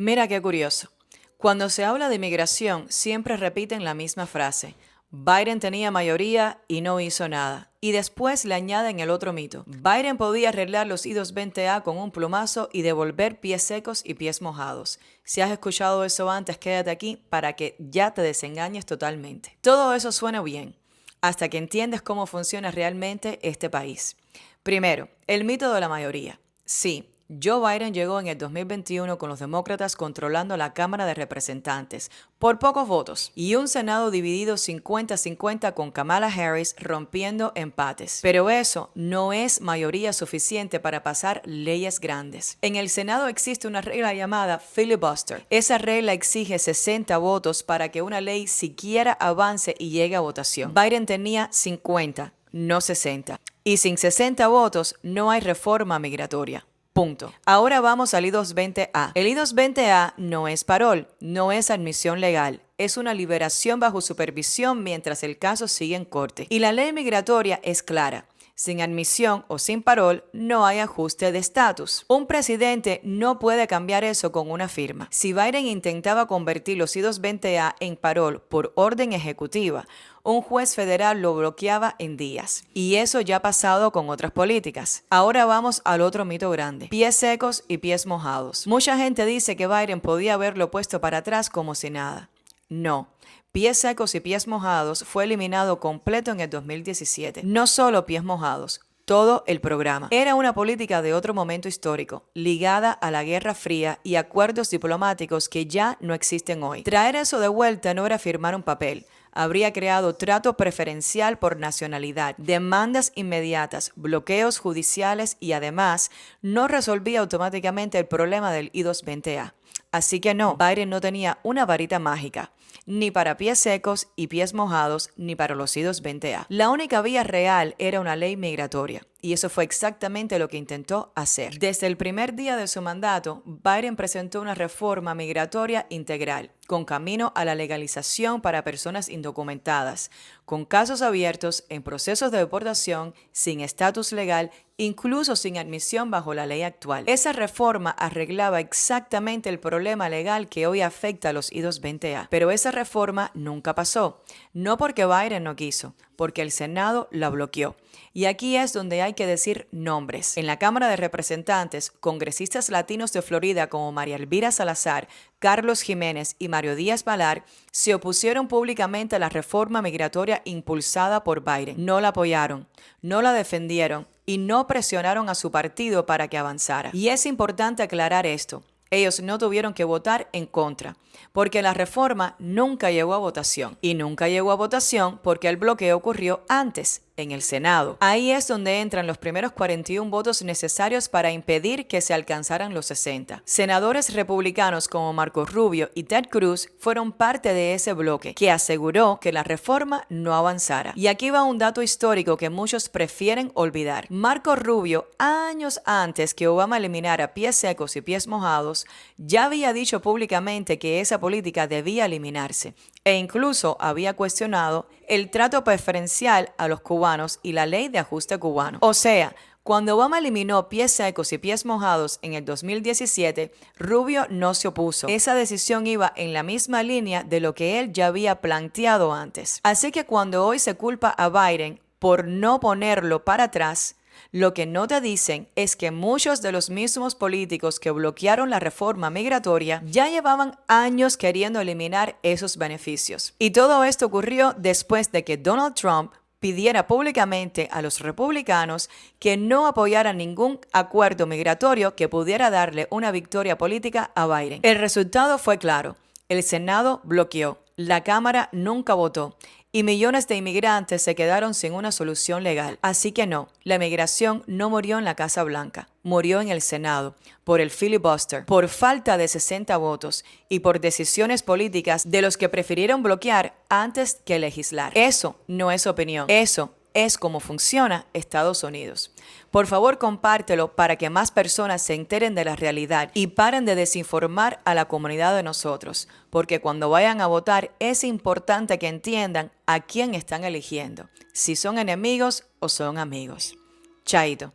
Mira qué curioso. Cuando se habla de inmigración, siempre repiten la misma frase. Biden tenía mayoría y no hizo nada. Y después le añaden el otro mito. Biden podía arreglar los I-220A con un plumazo y devolver pies secos y pies mojados. Si has escuchado eso antes, quédate aquí para que ya te desengañes totalmente. Todo eso suena bien, hasta que entiendes cómo funciona realmente este país. Primero, el mito de la mayoría. Sí, Joe Biden llegó en el 2021 con los demócratas controlando la Cámara de Representantes por pocos votos y un Senado dividido 50-50 con Kamala Harris rompiendo empates. Pero eso no es mayoría suficiente para pasar leyes grandes. En el Senado existe una regla llamada filibuster. Esa regla exige 60 votos para que una ley siquiera avance y llegue a votación. Biden tenía 50, no 60. Y sin 60 votos no hay reforma migratoria. Punto. Ahora vamos al I-220A. El I-220A no es parol, no es admisión legal. Es una liberación bajo supervisión mientras el caso sigue en corte. Y la ley migratoria es clara. Sin admisión o sin parol, no hay ajuste de estatus. Un presidente no puede cambiar eso con una firma. Si Biden intentaba convertir los I-220A en parol por orden ejecutiva, un juez federal lo bloqueaba en días. Y eso ya ha pasado con otras políticas. Ahora vamos al otro mito grande. Pies secos y pies mojados. Mucha gente dice que Biden podía haberlo puesto para atrás como si nada. No. Pies secos y pies mojados fue eliminado completo en el 2017. No solo pies mojados, todo el programa. Era una política de otro momento histórico, ligada a la Guerra Fría y acuerdos diplomáticos que ya no existen hoy. Traer eso de vuelta no era firmar un papel. Habría creado trato preferencial por nacionalidad, demandas inmediatas, bloqueos judiciales y además no resolvía automáticamente el problema del I-220A. Así que no, Biden no tenía una varita mágica, ni para pies secos y pies mojados, ni para los I-220A. La única vía real era una ley migratoria. Y eso fue exactamente lo que intentó hacer. Desde el primer día de su mandato, Biden presentó una reforma migratoria integral, con camino a la legalización para personas indocumentadas, con casos abiertos en procesos de deportación, sin estatus legal, incluso sin admisión bajo la ley actual. Esa reforma arreglaba exactamente el problema legal que hoy afecta a los I-220A. Pero esa reforma nunca pasó. No porque Biden no quiso, porque el Senado la bloqueó. Y aquí es donde hay que decir nombres. En la Cámara de Representantes, congresistas latinos de Florida como María Elvira Salazar, Carlos Jiménez y Mario Díaz-Balart se opusieron públicamente a la reforma migratoria impulsada por Biden. No la apoyaron, no la defendieron y no presionaron a su partido para que avanzara. Y es importante aclarar esto. Ellos no tuvieron que votar en contra, porque la reforma nunca llegó a votación. Y nunca llegó a votación porque el bloqueo ocurrió antes, en el Senado. Ahí es donde entran los primeros 41 votos necesarios para impedir que se alcanzaran los 60. Senadores republicanos como Marco Rubio y Ted Cruz fueron parte de ese bloque, que aseguró que la reforma no avanzara. Y aquí va un dato histórico que muchos prefieren olvidar. Marco Rubio, años antes que Obama eliminara pies secos y pies mojados, ya había dicho públicamente que esa política debía eliminarse e incluso había cuestionado el trato preferencial a los cubanos y la ley de ajuste cubano. O sea, cuando Obama eliminó pies secos y pies mojados en el 2017, Rubio no se opuso. Esa decisión iba en la misma línea de lo que él ya había planteado antes. Así que cuando hoy se culpa a Biden por no ponerlo para atrás, lo que no te dicen es que muchos de los mismos políticos que bloquearon la reforma migratoria ya llevaban años queriendo eliminar esos beneficios. Y todo esto ocurrió después de que Donald Trump pidiera públicamente a los republicanos que no apoyaran ningún acuerdo migratorio que pudiera darle una victoria política a Biden. El resultado fue claro. El Senado bloqueó, la Cámara nunca votó y millones de inmigrantes se quedaron sin una solución legal. Así que no, la migración no murió en la Casa Blanca, murió en el Senado, por el filibuster, por falta de 60 votos y por decisiones políticas de los que prefirieron bloquear antes que legislar. Eso no es opinión, eso es como funciona Estados Unidos. Por favor, compártelo para que más personas se enteren de la realidad y paren de desinformar a la comunidad de nosotros, porque cuando vayan a votar es importante que entiendan a quién están eligiendo, si son enemigos o son amigos. Chaito.